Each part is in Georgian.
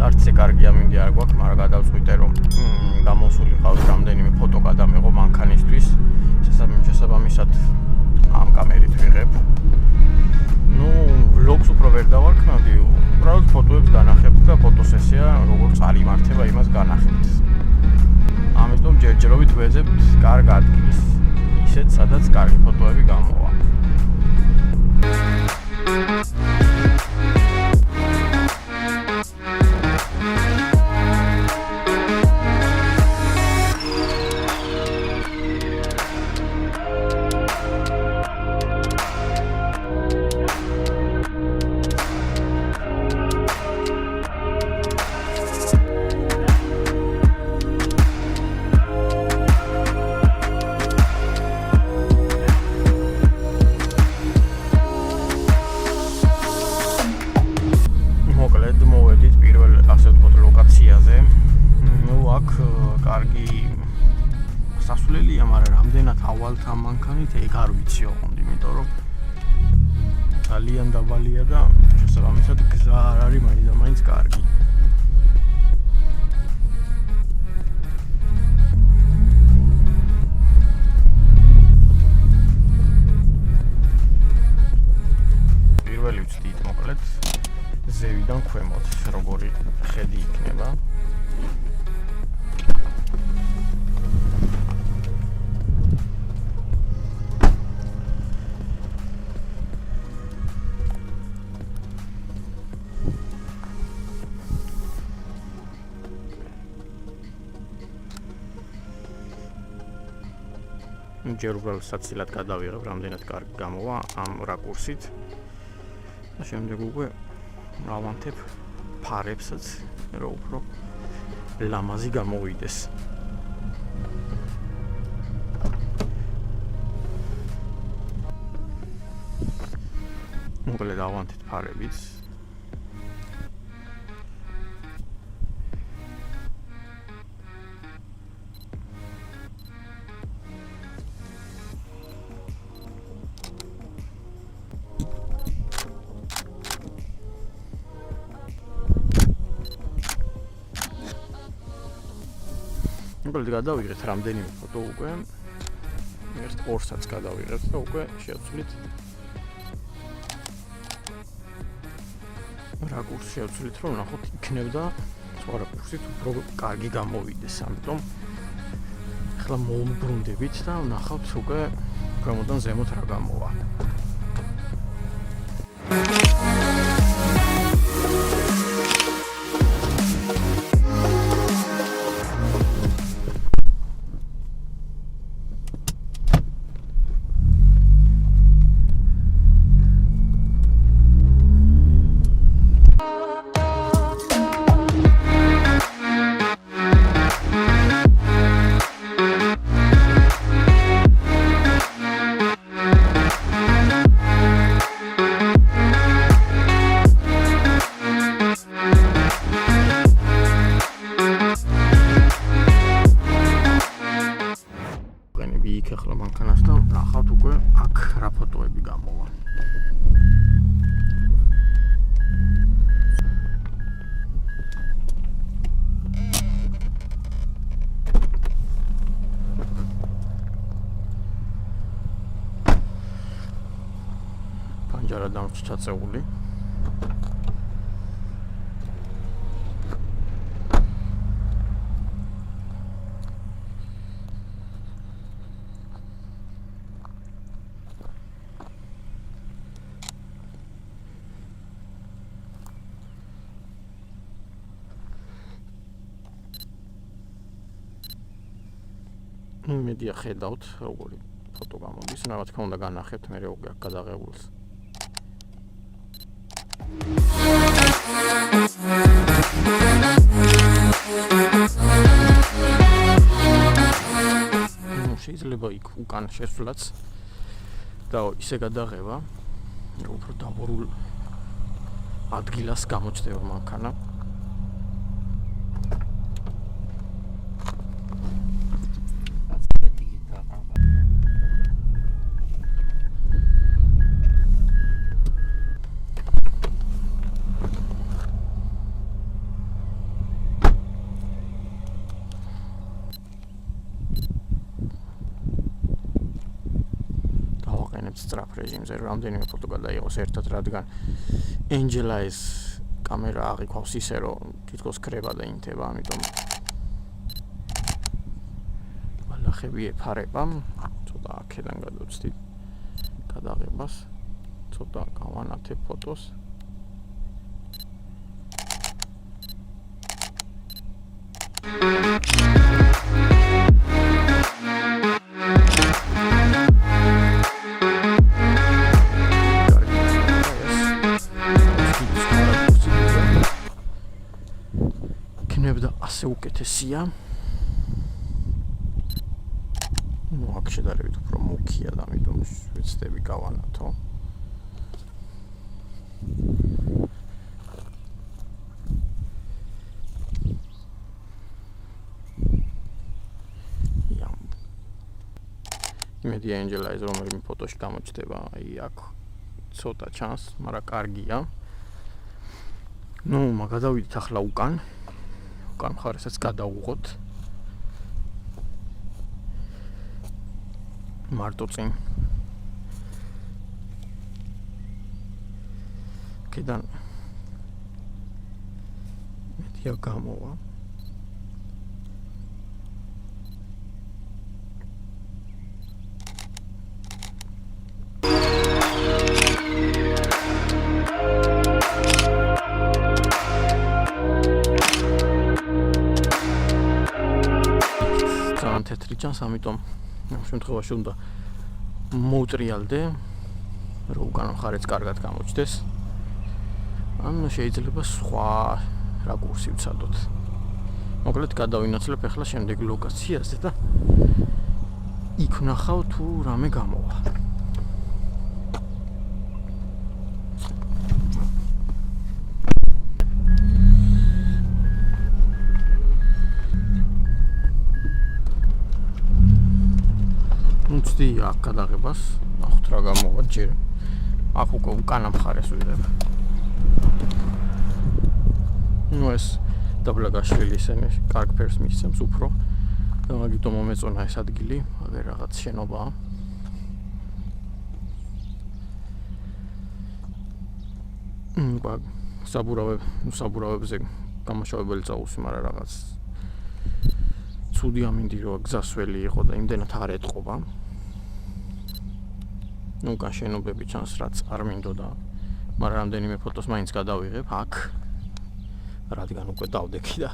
არც ისე კარგი ამინდი არ გვაქვს, მაგრამ გადავწყვიტე რომ გამოსული ყავს რამდენიმე ფოტო გადამეღო მანქანისთვის. შესაბამისად ამ კამერით ვიღებ. ვლოგს უფრო ვერ დავარქმევდი, უბრალოდ ფოტოებს განახებ და ფოტოსესია როგორ წარიმართება იმას განახებთ. ამიტომ ჯერჯერობით ვეძებთ კარგ ადგილს, ისეთ სადაც კარგი ფოტოები გამოვა. სასულელია, მაგრამ რამდენად ავალთ ამ მანქანით ეგ არ ვიცი ოღონდ, იმიტომ რომ ძალიან დაბალია და შესაბამისად გზა არ არის მაინც კარგი. პირველი ვცდით მოკლედ ზევიდან ქვემოთ როგორი ხედი იქნება. ჯერ უბრალოდ საცილად გადავიღებ, რამდენად კარგი გამოვა ამ რაკურსით და შემდეგ უკვე ავანთებ ფარებსაც, რომ უფრო ლამაზი გამოვიდეს. მოკლედ ავანთეთ ფარებიც. მოკლედ გადავიღეთ რამდენიმე ფოტო უკვე. ერთ ორსაც გადავიღეთ და უკვე შევცვლით რაკურსს შევცვლით, რომ ნახოთ იქნებდა სხვა რაკურსით უფრო კარგი გამოვიდეს. ამიტომ ახლა მოვუბრუნდებით და ვნახავთ უკვე ქვემოდან ზემოთ რა გამოვა. ახლა მანქანას და ნახავთ უკვე აქ რა ფოტოები გამოვა. პანჯარა დამრჩა ჩაწეული. იმედი ხედავთ როგორი ფოტო გამოდის, რა თქმა უნდა განახებთ მე როგორ გადაღებულს. შეიძლება იქ უკან შესვლაც და ისე გადაღება, რომ უფრო დაბურულ ადგილას გამოჩნდება მანქანა. სწრაფ რეჟიმზე, რამდენიმე ფოტო გადაიღოს ერთად, რადგან ენჯელა ეს კამერა აღიქვავს ისე, რომ თითქოს ქრება და ინთება, ამიტომ ბალახები ეფარება, ცოტა აქედან გადავწვდით გადაღებას, ცოტა გავანათებ ფოტოს. იქნებოდა ასე უკეთესია. აქ შედარებით უფრო მუქია და ამიტომ ვეცდები გავანათო. იმედი ენჯელა ეს რომელიმე ფოტოში გამოჩნდება, აი აქ ცოტა ჩანს, მაგრამ კარგია. გადავიდეთ ახლა უკან მხარესაც გადავუღოთ. მარტო წინ. კედან მეტია გამოვა. თეთრი ჩანს, ამიტომ ამ შემთხვევაში უნდა მოვტრიალდე, რომ უკან მხარეც კარგად გამოჩნდეს. ან შეიძლება სხვა რაკურსი ვცადოთ. მოკლედ გადავინაცვლებ ახლა შემდეგ ლოკაციაზე და იქ ვნახავ თუ რამე გამოვა. ვუწდი აქ გადაღებას, ნახოთ რა გამოვა ჯერ. აქ უკვე უკანა მხარეს ვიღებ. ეს დაბლაგაშვილი ისინი კარგ ფერს მისცემს უფრო. და მაგიტომ მომეწონა ეს ადგილი, აგერ რაღაც შენობაა. საბურავებზე გამაშავებელი წაუსი, მაგრამ რაღაც ცუდი ამინდი რო გზასველი იყო და იმდენად არ ეტყობა. შენობები ჩანს, რაც არ მინდოდა, მაგრამ რამდენიმე ფოტოს მაინც გადავიღებ აქ, რადგან უკვე დავდექი და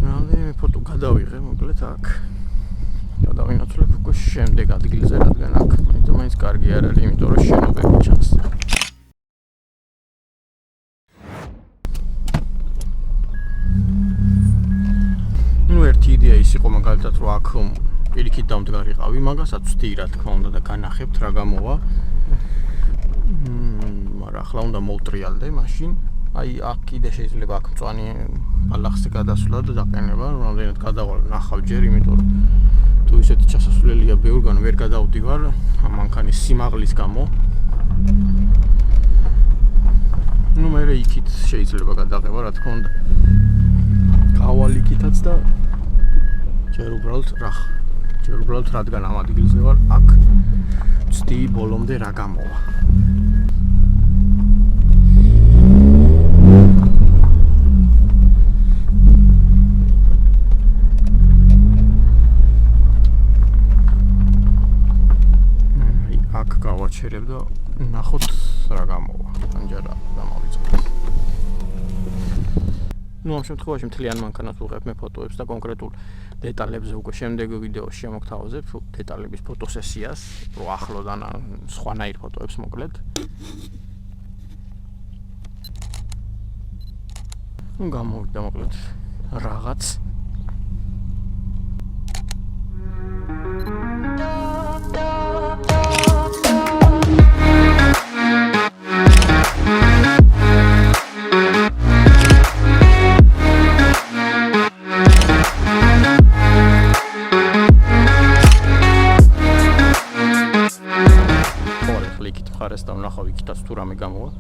რამდენიმე ფოტო გადავიღე, მოკლედ აქ გადავინაცვლებ უკვე შემდეგ ადგილზე, რადგან აქ მაინც კარგი არ არის, იმიტომ რომ შენობები ჩანს. ერთი იდეა ის იყო მაგალითად, რომ აქ პირიქით დამდგარიყავი, მაგასაც ვთი რა თქმა უნდა და განახებთ რა გამოვა. მაგრამ ახლა უნდა მოვტრიალდე მაშინ. აი აქ კიდე შეიძლება აქ მწვანე ბალახზე გადასვლა და დაყენება, რამდენად გადავალ ნახავ ჯერ, იმიტომ რომ თუ ისეთი ჩასასვლელია ბევრგან ვერ გადავდივარ მანქანის სიმაღლის გამო. მე იქით შეიძლება გადაღება, რა თქმა უნდა. გავალ იქითაც და ჯერ უბრალოდ რადგან ამ ადგილზე ვარ, აქ ვწდი ბოლომდე რა გამოვა. აქ გავაჩერებ და ნახოთ რა გამოვა. ანჯერა გამოვიწყოთ. ამ შემთხვევაში მთლიან მანქანას ვუღებ მე ფოტოებს და კონკრეტულ დეტალებზე უკვე შემდეგ ვიდეოში შემოგთავაზებ დეტალების ფოტოსესიას, რო ახლოდან სხვანაირ ფოტოებს მოკლედ. გამოვიდა მოკლედ რაღაც. ხარეს და ვნახავ იქითაც თუ რამე გამოვა.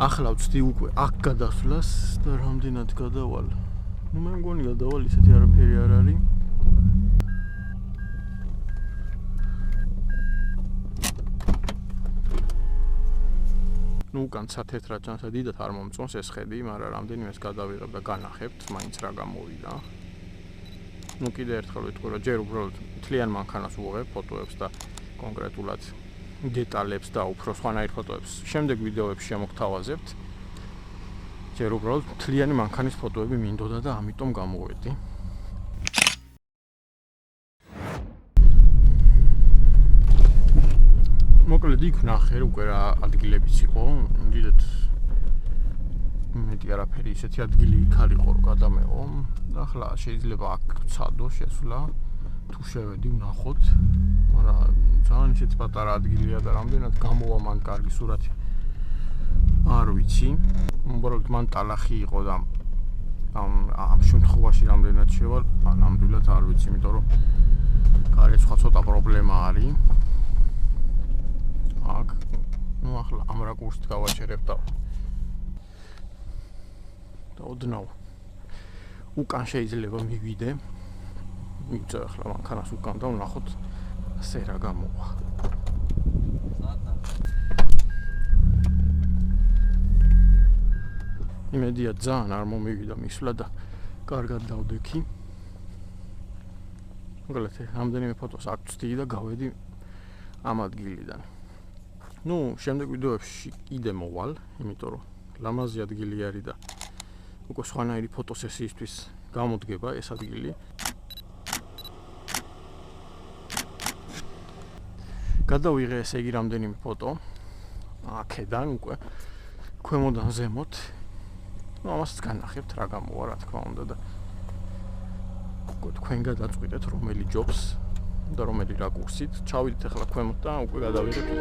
ახლა ვწდი უკვე აქ გადასვლას და რამდენად გადავალ. ნუ მე მგონი გადავალ ისეთი არაფერი არ არის. ნუ უკან სათეთრა ჩანს, დიდად არ მომწონს ეს ხედი, მაგრამ რამდენიმეს გადავიღებ და განახებთ, მაინც რა გამოვიდა. ნუ კიდე ერთხელ ვიტყვი, რომ ჯერ უბრალოდ მთლიან მანქანას უღებ ფოტოებს და კონკრეტულად დეტალებს და უფრო სხვანაირ ფოტოებს შემდეგ ვიდეოებში შემოგთავაზებთ. ჯერ უბრალოდ მთლიანი მანქანის ფოტოები მინდოდა და ამიტომ გამოვედი. მოკლედ იქ ვნახე, უკვე რა ადგილებიც იყო, დიდად მეტი არაფერი ისეთი ადგილი იქ არ იყო, რომ გადამეღო. ახლა შეიძლება აქ ვცადო შესვლა, თუ შევედი ვნახოთ, მაგრამ ძალიან ისეთი პატარა ადგილია და რამდენად გამოვა მან კარგი სურათი არ ვიცი. უბრალოდ მან ტალახი იყო და ამ შემთხვევაში რამდენად შევალ, ნამდვილად არ ვიცი, იმიტომ რომ გარეთ სხვა ცოტა პრობლემა არის. აქ, ნუ ახლა ამ რაკურსით გავაჩერებ და ოდნავ უკან შეიძლება მივიდე. მივწევ ახლა მანქანას უკან და ვნახოთ ასე რა გამოვა. იმედია ძალიან არ მომივიდა მისვლა და კარგად დავდექი. მოკლედ რამდენიმე ფოტოს აქ ვწდი და გავედი ამ ადგილიდან. ნუ შემდეგ ვიდეოებში კიდე მოვალ, იმიტომ რომ ლამაზი ადგილი არის და უკვე სხვანაირი ფოტოსესიისთვის გამოდგება ეს ადგილი. გადავიღე ესე იგი რამდენიმე ფოტო აქედან უკვე ქვემოდან ზემოთ. ნუ ამასაც განახებთ რა გამოვა, რა თქმა უნდა და თქვენ გადაწყვიტეთ რომელი ჯობს და რომელი რაკურსით. ჩავიდეთ ახლა ქვემოთ და უკვე გადავიღებ იქ.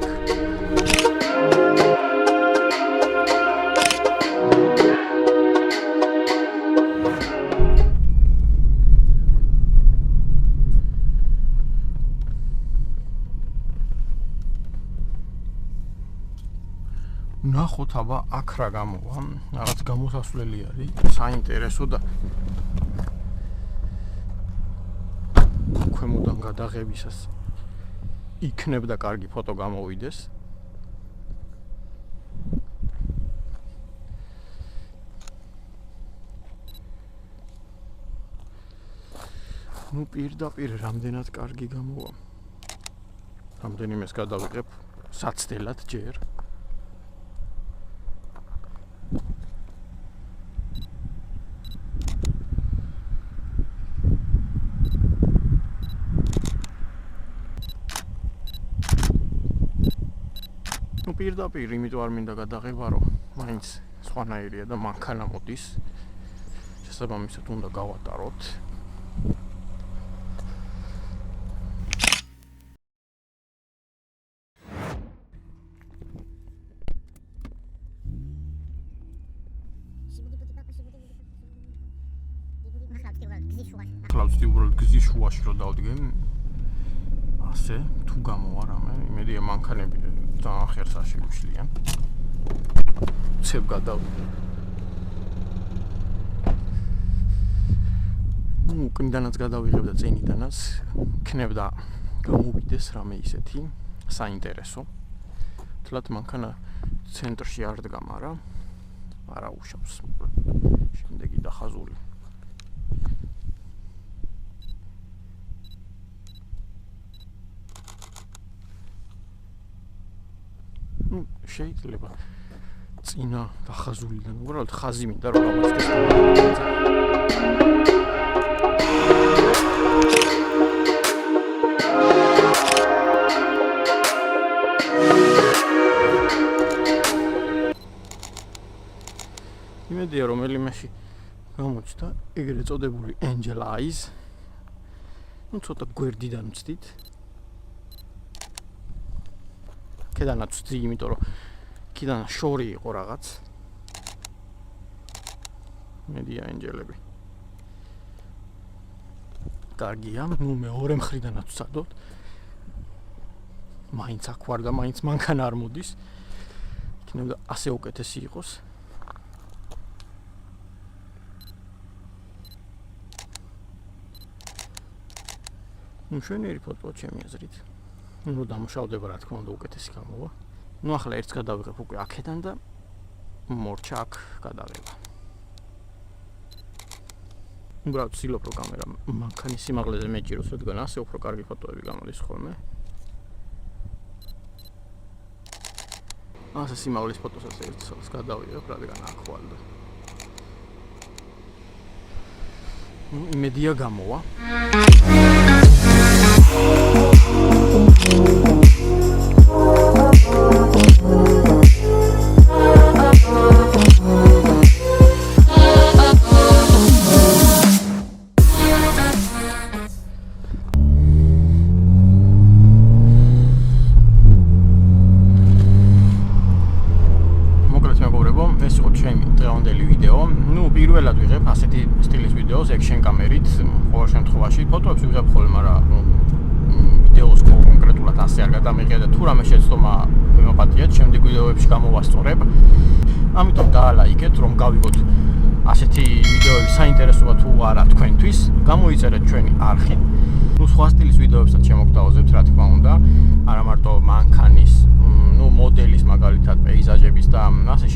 ნახოთ აბა აქ რა გამოვა, რაღაც გამოსასვლელი არის, საინტერესო და ქვემოდან გადაღებისას იქნებდა კარგი ფოტო გამოვიდეს. ნუ პირდაპირ რამდენად კარგი გამოვა. რამდენიმეს გადავიღებ საცდელად ჯერ. პირდაპირ იმიტომ არ მინდა გადაღება, რომ მაინც სხვანაირია და მანქანა მოდის. შესაბამისად უნდა გავატაროთ. ახლა ვწდი უბრალოდ გზის შუაში რომ დავდგე. ასე თუ გამოვა რამე, იმედია მანქანები ძალიან ხერს არ შეგვიშლიან. ცებ გადავიდე. ნუ უკნიდანაც გადავიღებ და წინიდანაც ქნებდა გამოვიდეს რამე ისეთი საინტერესო. თლათ მანქანა ცენტრში არ დგა, მაგრამ არა უშავს. შემდეგი დახაზული. შეიძლება წინა დახაზულიდან უბრალოდ ხაზი მინდა რომ გამოსდეს. იმედია რომელიმეში გამოჩნდა ეგრეთ წოდებული angel eyes. ნუ ცოტა გვერდიდან ვწდით. კედანაც ვწდი, იმიტომ რომ კედან შორი იყო რაღაც. მედია ენჯელები. კარგია, ნუ მეორე მხრიდანაც ვცადოთ. მაინც აქ ვარ და მაინც მანქანა არ მოდის. იქნებოდა ასე უკეთესი იყოს. მშვენიერი ფოტოა ჩემი აზრით. ნუ დამუშავდება რა თქმა უნდა უკეთესი გამოვა. ნუ ახლა ერთს გადავიღებ უკვე აქედან და მორჩა აქ გადავიღებ. უბრალოდ ვცდილობ რომ კამერა მანქანის სიმაღლეზე მეჭიროს, რადგან ასე უფრო კარგი ფოტოები გამოდის ხოლმე. ასე სიმაღლის ფოტოსაც ერთს გადავიღებ, რადგან აქ ხვალ და იმედია გამოვა. ეს იყო ჩემი დღევანდელი ვიდეო. ნუ პირველად ვიღებ ასეთი სტილის ვიდეოს ექშენ კამერით. ყოველ შემთხვევაში ფოტოებს ვიღებ ხოლმე, მაგრამ ვიდეოს კონკრეტულად ასე არ გადამეღია და თუ რამე შეცდომა მემაპატიათ, შემდეგ ვიდეოებში გამოვასწორებ. ამიტომ დაალაიქეთ, რომ გავიგოთ ასეთი ვიდეოები საინტერესოა თუ არა თქვენთვის. გამოიწერეთ ჩვენი არხი. ნუ სხვა სტილის ვიდეოებსაც შემოგთავაზებთ, რა თქმა უნდა, არა მარტო მანქანის, ნუ მოდელის მაგალითად პეიზაჟების და ასე